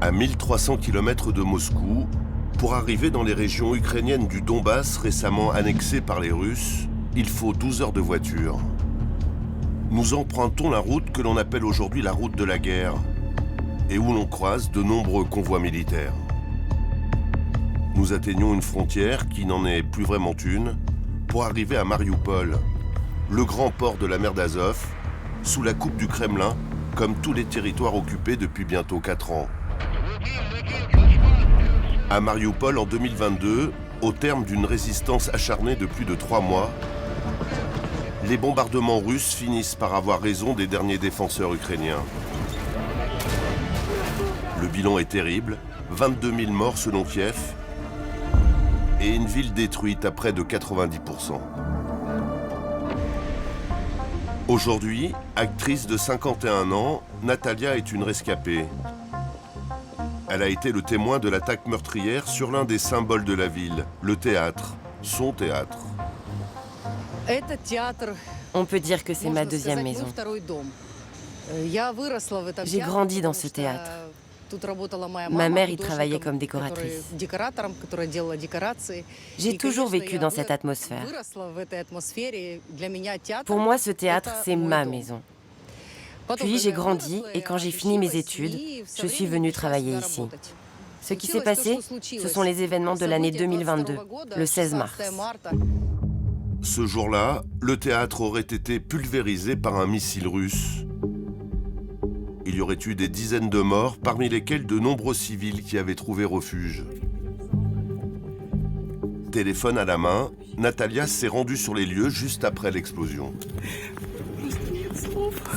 À 1300 km de Moscou, pour arriver dans les régions ukrainiennes du Donbass récemment annexées par les Russes, il faut 12 heures de voiture. Nous empruntons la route que l'on appelle aujourd'hui la route de la guerre et où l'on croise de nombreux convois militaires. Nous atteignons une frontière qui n'en est plus vraiment une pour arriver à Marioupol, le grand port de la mer d'Azov, sous la coupe du Kremlin, comme tous les territoires occupés depuis bientôt 4 ans. À Marioupol, en 2022, au terme d'une résistance acharnée de plus de 3 mois, les bombardements russes finissent par avoir raison des derniers défenseurs ukrainiens. Le bilan est terrible, 22 000 morts selon Kiev, et une ville détruite à près de 90%. Aujourd'hui, actrice de 51 ans, Natalia est une rescapée. Elle a été le témoin de l'attaque meurtrière sur l'un des symboles de la ville, le théâtre, son théâtre. On peut dire que c'est ma deuxième maison. J'ai grandi dans ce théâtre. Ma mère y travaillait comme décoratrice. J'ai toujours vécu dans cette atmosphère. Pour moi, ce théâtre, c'est ma maison. Puis j'ai grandi et quand j'ai fini mes études, je suis venue travailler ici. Ce qui s'est passé, ce sont les événements de l'année 2022, le 16 mars. Ce jour-là, le théâtre aurait été pulvérisé par un missile russe. Il y aurait eu des dizaines de morts, parmi lesquels de nombreux civils qui avaient trouvé refuge. Téléphone à la main, Natalia s'est rendue sur les lieux juste après l'explosion.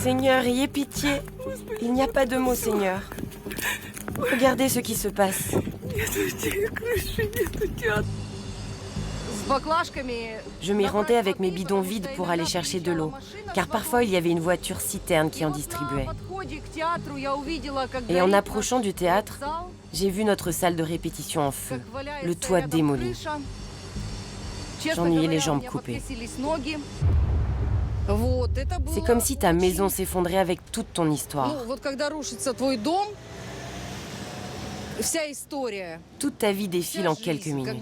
Seigneur, ayez pitié. Il n'y a pas de mots, Seigneur. Regardez ce qui se passe. Je m'y rendais avec mes bidons vides pour aller chercher de l'eau, car parfois il y avait une voiture citerne qui en distribuait. Et en approchant du théâtre, j'ai vu notre salle de répétition en feu, le toit démoli. J'en ai les jambes coupées. C'est comme si ta maison s'effondrait avec toute ton histoire. Toute ta vie défile en quelques minutes.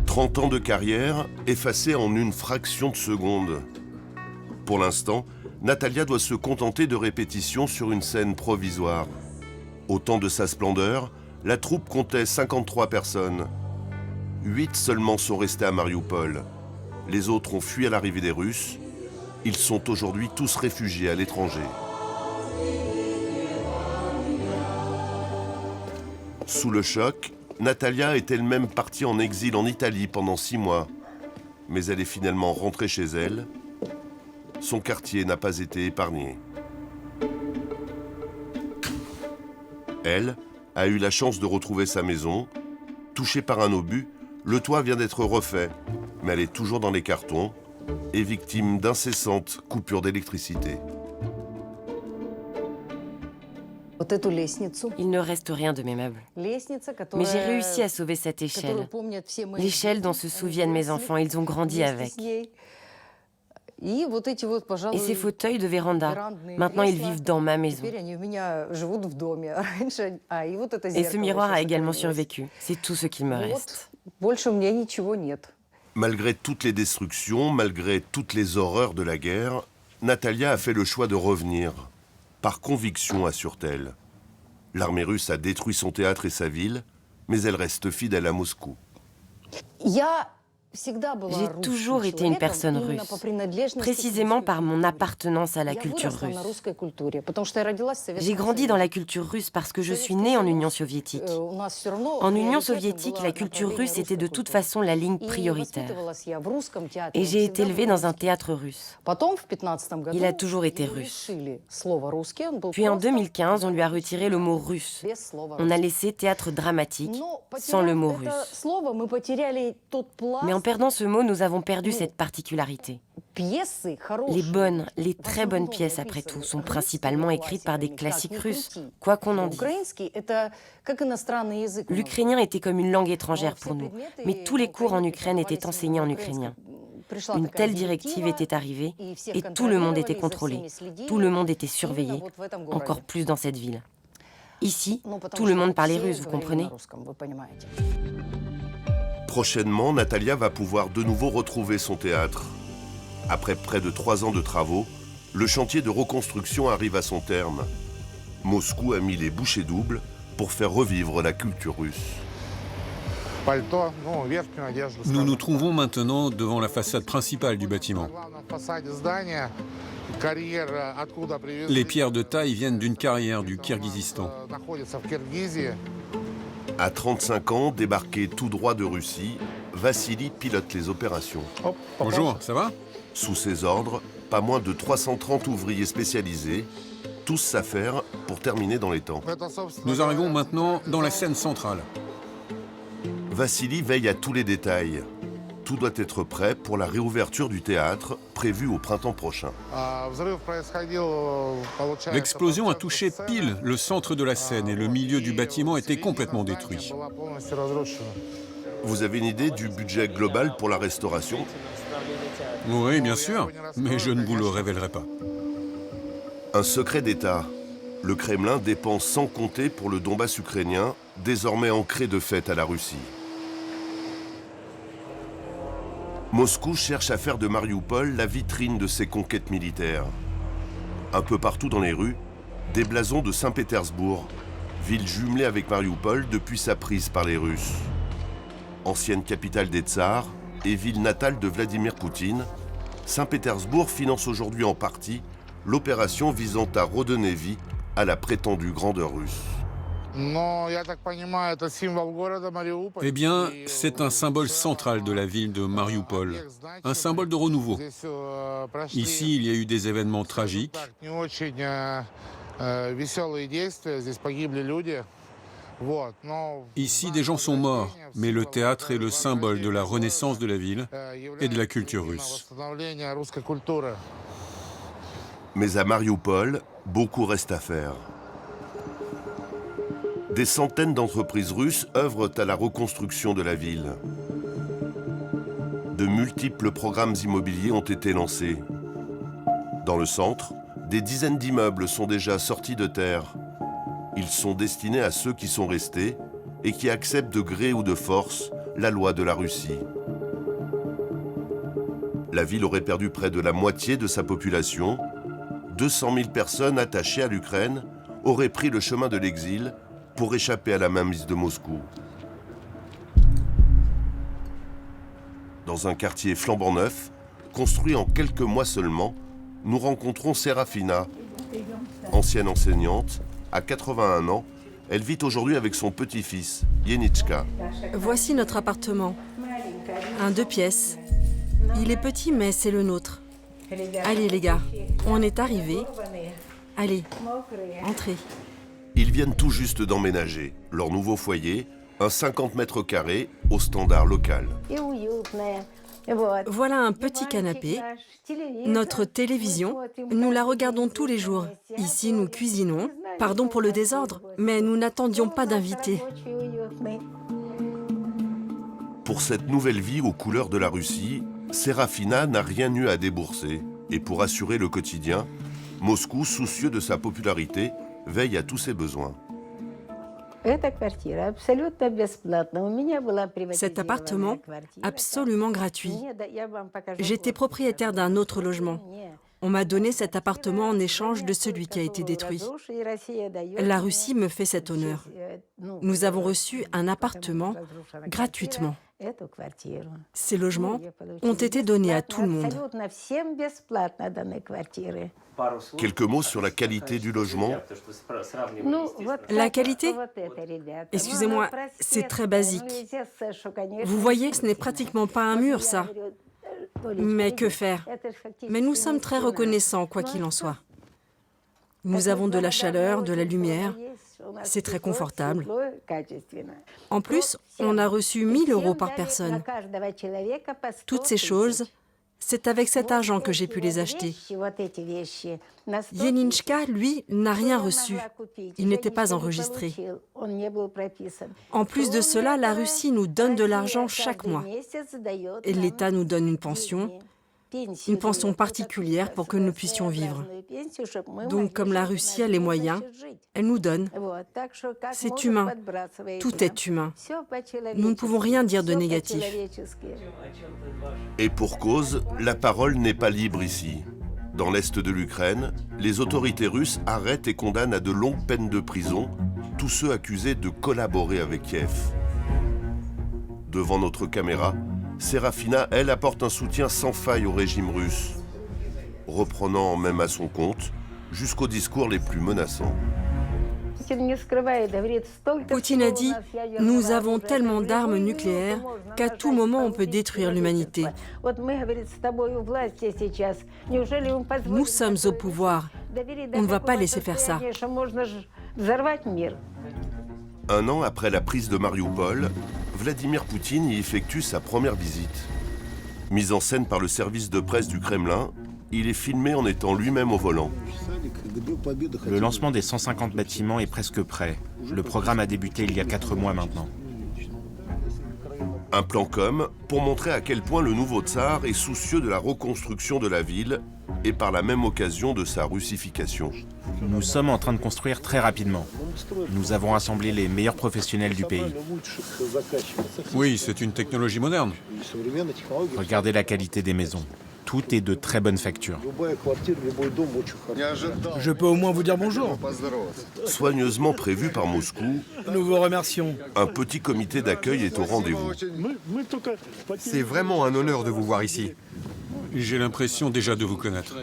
30 ans de carrière effacés en une fraction de seconde. Pour l'instant, Natalia doit se contenter de répétitions sur une scène provisoire. Au temps de sa splendeur, la troupe comptait 53 personnes. 8 seulement sont restés à Marioupol. Les autres ont fui à l'arrivée des Russes. Ils sont aujourd'hui tous réfugiés à l'étranger. Sous le choc, Natalia est elle-même partie en exil en Italie pendant 6 mois. Mais elle est finalement rentrée chez elle. Son quartier n'a pas été épargné. Elle a eu la chance de retrouver sa maison. Touchée par un obus, le toit vient d'être refait, mais elle est toujours dans les cartons et victime d'incessantes coupures d'électricité. Il ne reste rien de mes meubles. Mais j'ai réussi à sauver cette échelle. L'échelle dont se souviennent mes enfants, ils ont grandi avec. Et ces fauteuils de véranda, maintenant ils vivent dans ma maison. Et ce miroir a également survécu. C'est tout ce qu'il me reste. Malgré toutes les destructions, malgré toutes les horreurs de la guerre, Natalia a fait le choix de revenir. Par conviction, assure-t-elle. L'armée russe a détruit son théâtre et sa ville, mais elle reste fidèle à Moscou. J'ai toujours été une personne russe, précisément par mon appartenance à la culture russe. J'ai grandi dans la culture russe parce que je suis née en Union soviétique. En Union soviétique, la culture russe était de toute façon la ligne prioritaire. Et j'ai été élevée dans un théâtre russe. Il a toujours été russe. Puis en 2015, on lui a retiré le mot russe. On a laissé théâtre dramatique sans le mot russe. Mais en perdant ce mot, nous avons perdu cette particularité. Les bonnes, les très bonnes pièces, après tout, sont principalement écrites par des classiques russes, quoi qu'on en dise. L'ukrainien était comme une langue étrangère pour nous, mais tous les cours en Ukraine étaient enseignés en ukrainien. Une telle directive était arrivée et tout le monde était contrôlé, tout le monde était surveillé, encore plus dans cette ville. Ici, tout le monde parlait russe, vous comprenez? Prochainement, Natalia va pouvoir de nouveau retrouver son théâtre. Après près de 3 ans de travaux, le chantier de reconstruction arrive à son terme. Moscou a mis les bouchées doubles pour faire revivre la culture russe. Nous nous trouvons maintenant devant la façade principale du bâtiment. Les pierres de taille viennent d'une carrière du Kirghizistan. À 35 ans, débarqué tout droit de Russie, Vassili pilote les opérations. Bonjour, ça va? Sous ses ordres, pas moins de 330 ouvriers spécialisés, tous s'affairent pour terminer dans les temps. Nous arrivons maintenant dans la scène centrale. Vassili veille à tous les détails. Tout doit être prêt pour la réouverture du théâtre, prévue au printemps prochain. L'explosion a touché pile le centre de la scène et le milieu du bâtiment était complètement détruit. Vous avez une idée du budget global pour la restauration? Oui, bien sûr, mais je ne vous le révélerai pas. Un secret d'État. Le Kremlin dépense sans compter pour le Donbass ukrainien, désormais ancré de fait à la Russie. Moscou cherche à faire de Marioupol la vitrine de ses conquêtes militaires. Un peu partout dans les rues, des blasons de Saint-Pétersbourg, ville jumelée avec Marioupol depuis sa prise par les Russes. Ancienne capitale des Tsars et ville natale de Vladimir Poutine, Saint-Pétersbourg finance aujourd'hui en partie l'opération visant à redonner vie à la prétendue grandeur russe. Eh bien, c'est un symbole central de la ville de Marioupol, un symbole de renouveau. Ici, il y a eu des événements tragiques. Ici, des gens sont morts, mais le théâtre est le symbole de la renaissance de la ville et de la culture russe. Mais à Marioupol, beaucoup reste à faire. Des centaines d'entreprises russes œuvrent à la reconstruction de la ville. De multiples programmes immobiliers ont été lancés. Dans le centre, des dizaines d'immeubles sont déjà sortis de terre. Ils sont destinés à ceux qui sont restés et qui acceptent de gré ou de force la loi de la Russie. La ville aurait perdu près de la moitié de sa population. 200 000 personnes attachées à l'Ukraine auraient pris le chemin de l'exil pour échapper à la mainmise de Moscou. Dans un quartier flambant neuf, construit en quelques mois seulement, nous rencontrons Serafina. Ancienne enseignante, à 81 ans, elle vit aujourd'hui avec son petit-fils, Yenichka. Voici notre appartement. Un 2 pièces. Il est petit, mais c'est le nôtre. Allez les gars, on est arrivés. Allez, entrez. Ils viennent tout juste d'emménager. Leur nouveau foyer, un 50 mètres carrés au standard local. Voilà un petit canapé. Notre télévision, nous la regardons tous les jours. Ici, nous cuisinons. Pardon pour le désordre, mais nous n'attendions pas d'invités. Pour cette nouvelle vie aux couleurs de la Russie, Serafina n'a rien eu à débourser. Et pour assurer le quotidien, Moscou, soucieux de sa popularité, veille à tous ses besoins. Cet appartement, absolument gratuit. J'étais propriétaire d'un autre logement. On m'a donné cet appartement en échange de celui qui a été détruit. La Russie me fait cet honneur. Nous avons reçu un appartement gratuitement. Ces logements ont été donnés à tout le monde. Quelques mots sur la qualité du logement. La qualité? Excusez-moi, c'est très basique. Vous voyez, ce n'est pratiquement pas un mur, ça. Mais que faire? Mais nous sommes très reconnaissants, quoi qu'il en soit. Nous avons de la chaleur, de la lumière. C'est très confortable. En plus, on a reçu 1 000 € par personne. Toutes ces choses, C'est avec cet argent que j'ai pu les acheter. Yeninchka, lui, n'a rien reçu. Il n'était pas enregistré. En plus de cela, la Russie nous donne de l'argent chaque mois. Et l'État nous donne une pension particulière pour que nous puissions vivre. Donc, comme la Russie a les moyens, elle nous donne. C'est humain. Tout est humain. Nous ne pouvons rien dire de négatif. Et pour cause, la parole n'est pas libre ici. Dans l'est de l'Ukraine, les autorités russes arrêtent et condamnent à de longues peines de prison tous ceux accusés de collaborer avec Kiev. Devant notre caméra, Serafina, elle, apporte un soutien sans faille au régime russe, reprenant même à son compte jusqu'aux discours les plus menaçants. Poutine a dit « Nous avons tellement d'armes nucléaires qu'à tout moment on peut détruire l'humanité. Nous sommes au pouvoir. On ne va pas laisser faire ça. » Un an après la prise de Marioupol, Vladimir Poutine y effectue sa première visite. Mis en scène par le service de presse du Kremlin, il est filmé en étant lui-même au volant. Le lancement des 150 bâtiments est presque prêt. Le programme a débuté il y a 4 mois maintenant. Un plan com pour montrer à quel point le nouveau tsar est soucieux de la reconstruction de la ville et par la même occasion de sa russification. Nous sommes en train de construire très rapidement. Nous avons rassemblé les meilleurs professionnels du pays. Oui, c'est une technologie moderne. Regardez la qualité des maisons. Tout est de très bonne facture. Je peux au moins vous dire bonjour. Soigneusement prévu par Moscou, Nous vous remercions. un petit comité d'accueil est au rendez-vous. C'est vraiment un honneur de vous voir ici. J'ai l'impression déjà de vous connaître.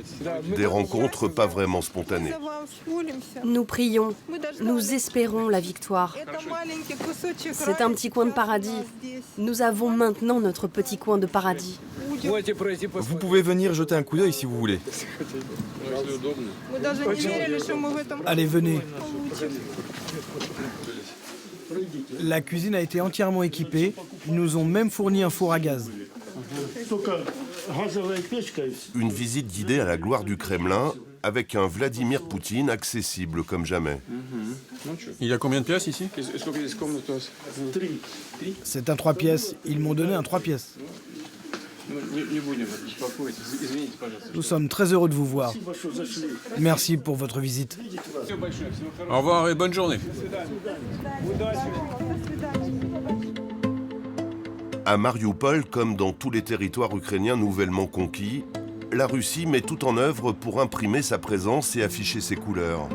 Des rencontres pas vraiment spontanées. Nous prions, nous espérons la victoire. C'est un petit coin de paradis. Nous avons maintenant notre petit coin de paradis. Vous pouvez venir jeter un coup d'œil si vous voulez. Allez, venez. La cuisine a été entièrement équipée. Ils nous ont même fourni un four à gaz. Une visite guidée à la gloire du Kremlin avec un Vladimir Poutine accessible comme jamais. Il y a combien de pièces ici? C'est un 3 pièces. Ils m'ont donné un 3 pièces. Nous sommes très heureux de vous voir. Merci pour votre visite. Au revoir et bonne journée. À Marioupol, comme dans tous les territoires ukrainiens nouvellement conquis, la Russie met tout en œuvre pour imprimer sa présence et afficher ses couleurs.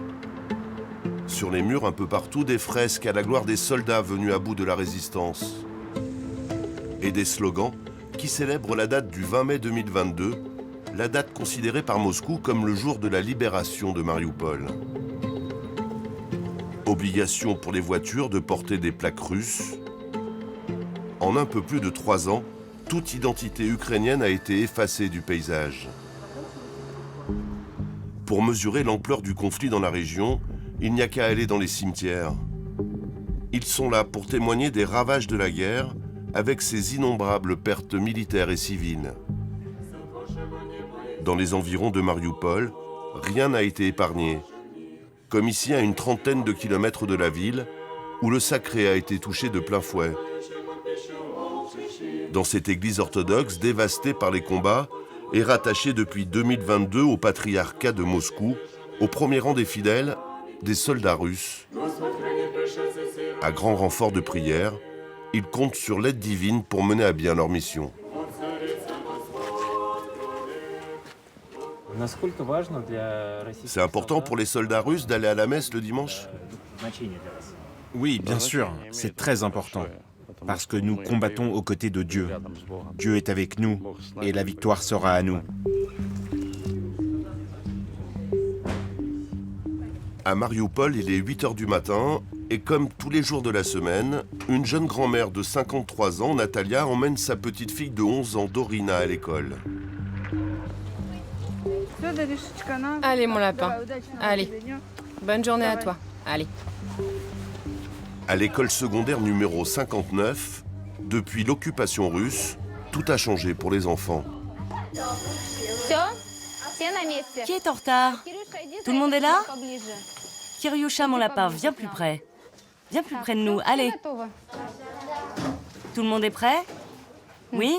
Sur les murs un peu partout, des fresques à la gloire des soldats venus à bout de la résistance. Et des slogans qui célèbrent la date du 20 mai 2022, la date considérée par Moscou comme le jour de la libération de Marioupol. Obligation pour les voitures de porter des plaques russes. En un peu plus de 3 ans, toute identité ukrainienne a été effacée du paysage. Pour mesurer l'ampleur du conflit dans la région, il n'y a qu'à aller dans les cimetières. Ils sont là pour témoigner des ravages de la guerre, avec ses innombrables pertes militaires et civiles. Dans les environs de Marioupol, rien n'a été épargné, comme ici à une trentaine de kilomètres de la ville, où le sacré a été touché de plein fouet. Dans cette église orthodoxe dévastée par les combats et rattachée depuis 2022 au patriarcat de Moscou, au premier rang des fidèles, des soldats russes. À grand renfort de prière, ils comptent sur l'aide divine pour mener à bien leur mission. C'est important pour les soldats russes d'aller à la messe le dimanche? Oui, bien sûr, c'est très important. Parce que nous combattons aux côtés de Dieu. Dieu est avec nous et la victoire sera à nous. À Marioupol, il est 8h du matin et comme tous les jours de la semaine, une jeune grand-mère de 53 ans, Natalia, emmène sa petite fille de 11 ans, Dorina, à l'école. Allez mon lapin, allez. Bonne journée à toi, allez. À l'école secondaire numéro 59, depuis l'occupation russe, tout a changé pour les enfants. Qui est en retard? Tout le monde est là? Kiryusha, mon lapin, viens plus près. Viens plus près de nous, allez. Tout le monde est prêt? Oui?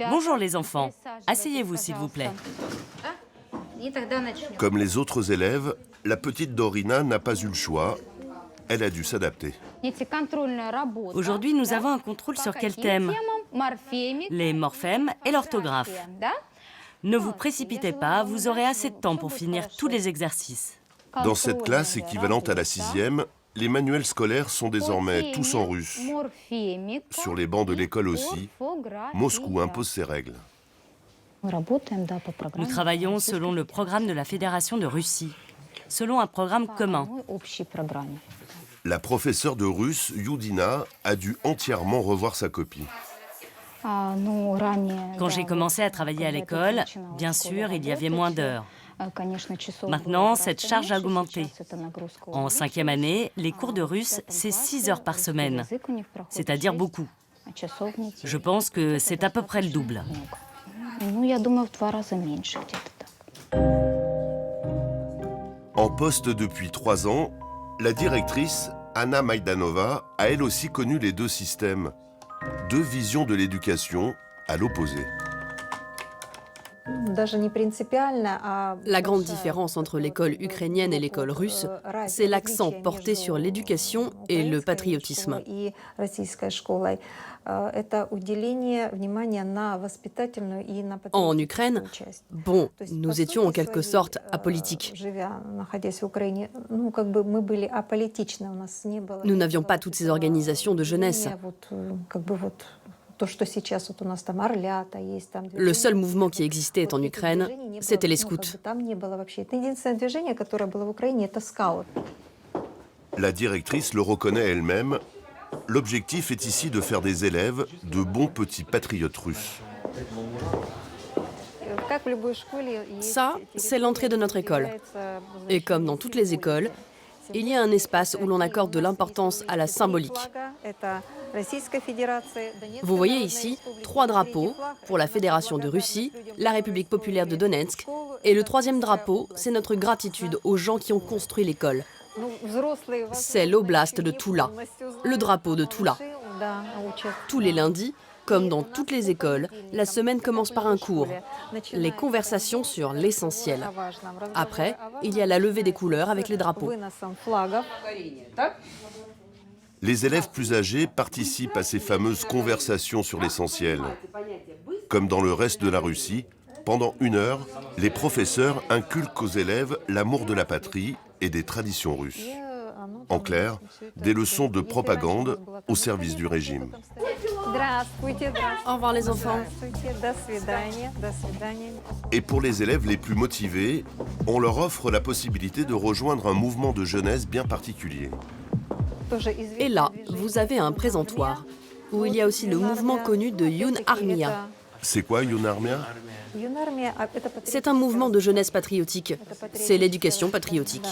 Bonjour les enfants. Asseyez-vous, s'il vous plaît. Comme les autres élèves, la petite Dorina n'a pas eu le choix. Elle a dû s'adapter. Aujourd'hui, nous avons un contrôle sur quel thème? Les morphèmes et l'orthographe. Ne vous précipitez pas, vous aurez assez de temps pour finir tous les exercices. Dans cette classe équivalente à la 6e, les manuels scolaires sont désormais tous en russe. Sur les bancs de l'école aussi, Moscou impose ses règles. Nous travaillons selon le programme de la Fédération de Russie, selon un programme commun. La professeure de russe, Yudina, a dû entièrement revoir sa copie. Quand j'ai commencé à travailler à l'école, bien sûr, il y avait moins d'heures. Maintenant, cette charge a augmenté. En 5e année, les cours de russe, c'est 6 heures par semaine, c'est-à-dire beaucoup. Je pense que c'est à peu près le double. En poste depuis 3 ans, la directrice, Anna Maidanova, a elle aussi connu les deux systèmes. Deux visions de l'éducation à l'opposé. La grande différence entre l'école ukrainienne et l'école russe, c'est l'accent porté sur l'éducation et le patriotisme. En Ukraine, bon, nous étions en quelque sorte apolitiques. Nous n'avions pas toutes ces organisations de jeunesse. Le seul mouvement qui existait en Ukraine, c'était les scouts. La directrice le reconnaît elle-même. L'objectif est ici de faire des élèves de bons petits patriotes russes. Ça, c'est l'entrée de notre école. Et comme dans toutes les écoles, il y a un espace où l'on accorde de l'importance à la symbolique. Vous voyez ici 3 drapeaux pour la Fédération de Russie, la République populaire de Donetsk, et le 3e drapeau, c'est notre gratitude aux gens qui ont construit l'école. C'est l'oblast de Toula, le drapeau de Toula. Tous les lundis, comme dans toutes les écoles, la semaine commence par un cours, les conversations sur l'essentiel. Après, il y a la levée des couleurs avec les drapeaux. Les élèves plus âgés participent à ces fameuses conversations sur l'essentiel. Comme dans le reste de la Russie, pendant 1 heure, les professeurs inculquent aux élèves l'amour de la patrie et des traditions russes. En clair, des leçons de propagande au service du régime. Au revoir les enfants. Et pour les élèves les plus motivés, on leur offre la possibilité de rejoindre un mouvement de jeunesse bien particulier. Et là, vous avez un présentoir, où il y a aussi le mouvement connu de Yun Armia. C'est quoi Yun Armia? C'est un mouvement de jeunesse patriotique. C'est l'éducation patriotique.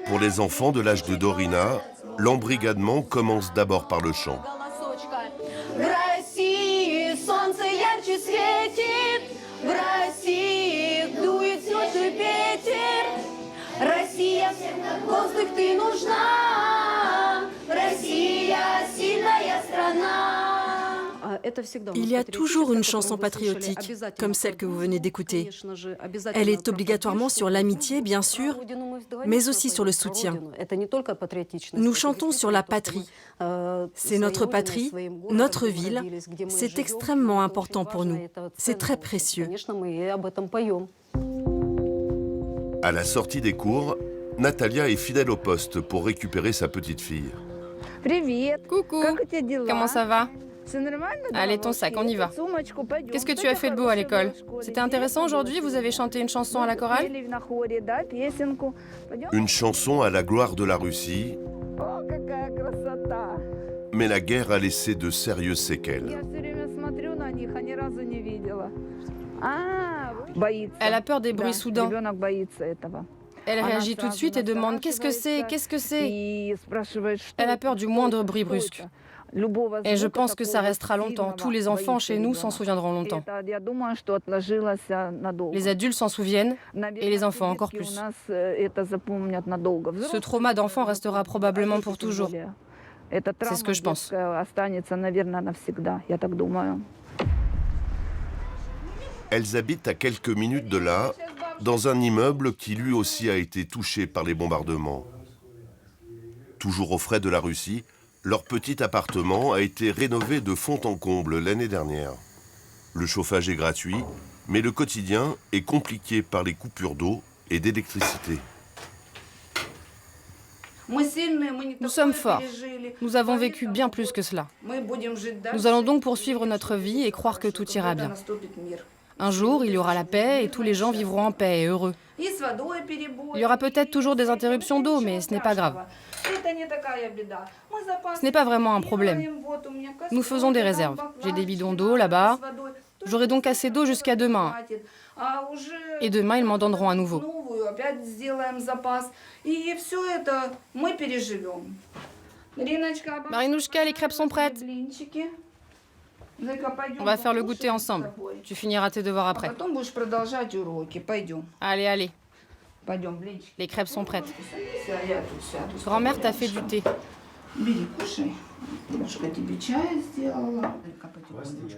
Pour les enfants de l'âge de Dorina, l'embrigadement commence d'abord par le chant. Il y a toujours une chanson patriotique, comme celle que vous venez d'écouter. Elle est obligatoirement sur l'amitié, bien sûr, mais aussi sur le soutien. Nous chantons sur la patrie. C'est notre patrie, notre ville. C'est extrêmement important pour nous. C'est très précieux. À la sortie des cours, Natalia est fidèle au poste pour récupérer sa petite fille. Coucou, comment ça va? Allez, ton sac, on y va. Qu'est-ce que tu as fait de beau à l'école? C'était intéressant aujourd'hui, vous avez chanté une chanson à la chorale? Une chanson à la gloire de la Russie, mais la guerre a laissé de sérieuses séquelles. Elle a peur des bruits soudains. Elle réagit tout de suite et demande « Qu'est-ce que c'est? Qu'est-ce que c'est ?» Elle a peur du moindre bruit brusque. Et je pense que ça restera longtemps. Tous les enfants chez nous s'en souviendront longtemps. Les adultes s'en souviennent et les enfants encore plus. Ce trauma d'enfant restera probablement pour toujours. C'est ce que je pense. Elles habitent à quelques minutes de là, dans un immeuble qui lui aussi a été touché par les bombardements. Toujours aux frais de la Russie, leur petit appartement a été rénové de fond en comble l'année dernière. Le chauffage est gratuit, mais le quotidien est compliqué par les coupures d'eau et d'électricité. Nous sommes forts. Nous avons vécu bien plus que cela. Nous allons donc poursuivre notre vie et croire que tout ira bien. Un jour, il y aura la paix et tous les gens vivront en paix et heureux. Il y aura peut-être toujours des interruptions d'eau, mais ce n'est pas grave. Ce n'est pas vraiment un problème. Nous faisons des réserves. J'ai des bidons d'eau là-bas. J'aurai donc assez d'eau jusqu'à demain. Et demain, ils m'en donneront à nouveau. Marinouchka, les crêpes sont prêtes. On va faire le goûter ensemble. Tu finiras tes devoirs après. Allez, allez. Les crêpes sont prêtes. Grand-mère t'a fait du thé.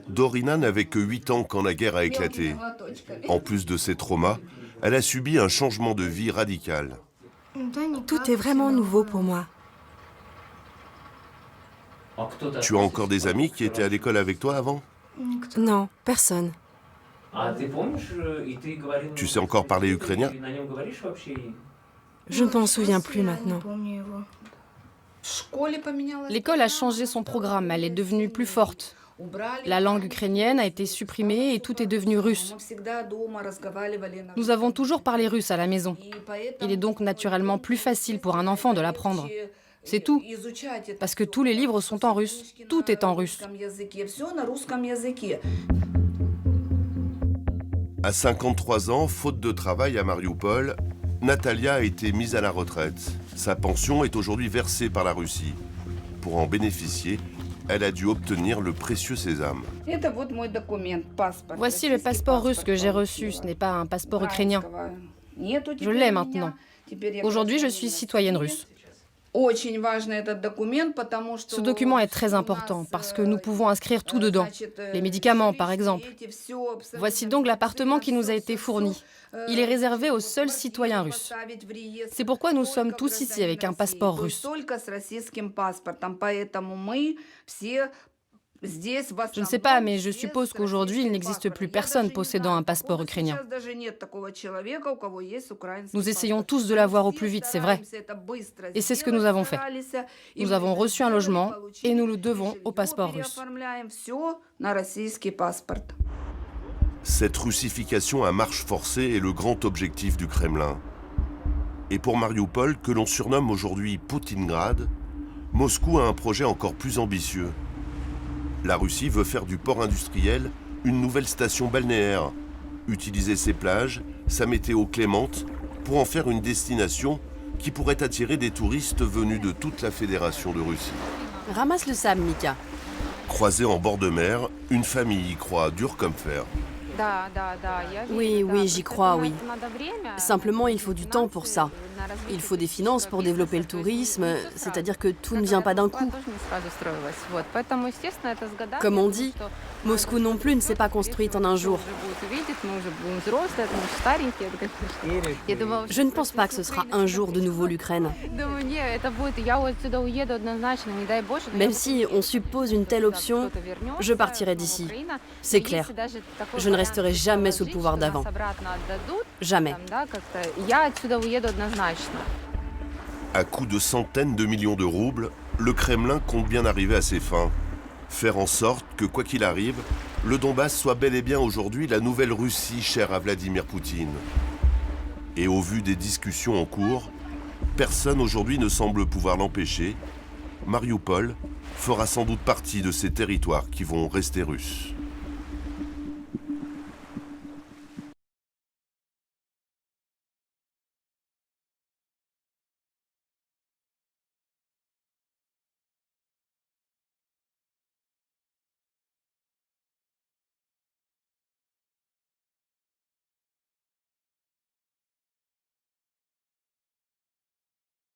Dorina n'avait que 8 ans quand la guerre a éclaté. En plus de ses traumas, elle a subi un changement de vie radical. Tout est vraiment nouveau pour moi. Tu as encore des amis qui étaient à l'école avec toi avant? Non, personne. Tu sais encore parler ukrainien? Je ne m'en souviens plus maintenant. L'école a changé son programme, elle est devenue plus forte. La langue ukrainienne a été supprimée et tout est devenu russe. Nous avons toujours parlé russe à la maison. Il est donc naturellement plus facile pour un enfant de l'apprendre. C'est tout. Parce que tous les livres sont en russe. Tout est en russe. À 53 ans, faute de travail à Mariupol, Natalia a été mise à la retraite. Sa pension est aujourd'hui versée par la Russie. Pour en bénéficier, elle a dû obtenir le précieux sésame. Voici le passeport russe que j'ai reçu. Ce n'est pas un passeport ukrainien. Je l'ai maintenant. Aujourd'hui, je suis citoyenne russe. Ce document est très important parce que nous pouvons inscrire tout dedans. Les médicaments, par exemple. Voici donc l'appartement qui nous a été fourni. Il est réservé aux seuls citoyens russes. C'est pourquoi nous sommes tous ici avec un passeport russe. Je ne sais pas, mais je suppose qu'aujourd'hui, il n'existe plus personne possédant un passeport ukrainien. Nous essayons tous de l'avoir au plus vite, c'est vrai. Et c'est ce que nous avons fait. Nous avons reçu un logement et nous le devons au passeport russe. Cette russification à marche forcée est le grand objectif du Kremlin. Et pour Mariupol, que l'on surnomme aujourd'hui Poutingrad, Moscou a un projet encore plus ambitieux. La Russie veut faire du port industriel une nouvelle station balnéaire, utiliser ses plages, sa météo clémente, pour en faire une destination qui pourrait attirer des touristes venus de toute la Fédération de Russie. Ramasse le sable, Mika. Croisée en bord de mer, une famille y croit dur comme fer. Oui, j'y crois, oui. Simplement, il faut du temps pour ça. Il faut des finances pour développer le tourisme, c'est-à-dire que tout ne vient pas d'un coup. Comme on dit, Moscou non plus ne s'est pas construite en un jour. Je ne pense pas que ce sera un jour de nouveau l'Ukraine. Même si on suppose une telle option, je partirai d'ici. C'est clair. Je ne resterai jamais sous le pouvoir d'avant. Jamais. À coups de centaines de millions de roubles, le Kremlin compte bien arriver à ses fins. Faire en sorte que, quoi qu'il arrive, le Donbass soit bel et bien aujourd'hui la nouvelle Russie chère à Vladimir Poutine. Et au vu des discussions en cours, personne aujourd'hui ne semble pouvoir l'empêcher. Mariupol fera sans doute partie de ces territoires qui vont rester russes.